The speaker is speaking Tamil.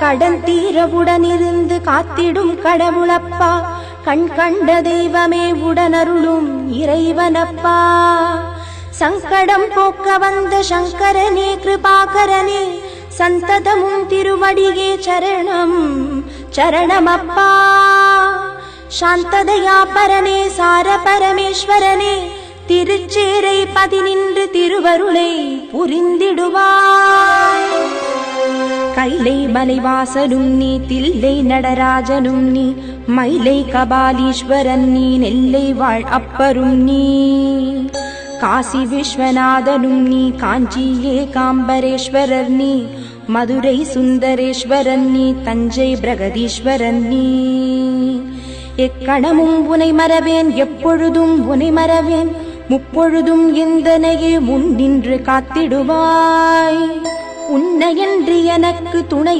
கடன் தீரவுடனிருந்து காத்திடும் கடவுளப்பா, கண் கண்ட தெய்வமே உடனருளும் இறைவனப்பா. சங்கடம் போக்க வந்த சங்கரனே கிருபாகரனே, சந்ததமும் திருவடியே சரணம் சரணமப்பா. சாந்ததயாபரனே சார பரமேஸ்வரனே, திருச்சேரை பதினின்று திருவருளை புரிந்திடுவாய். கைலை மலைவாசனும் நீ, தில்லை நடராஜனும் நீ, மயிலை கபாலீஸ்வரன் நீ, நெல்லை வாழ் அப்பரும் நீ. காசி விஸ்வநாதனும் நீ, காஞ்சி ஏகாம்பரேஸ்வரர் நீ, மதுரை சுந்தரேஸ்வரன் நீ, தஞ்சை பிரகதீஸ்வரன் நீ. எக்கணமும் உனை மறவேன், எப்பொழுதும் உனை மறவேன், முப்பொழுதும் எந்தனையே முன் நின்று காத்திடுவாய். உன்னையன்றி எனக்கு துணை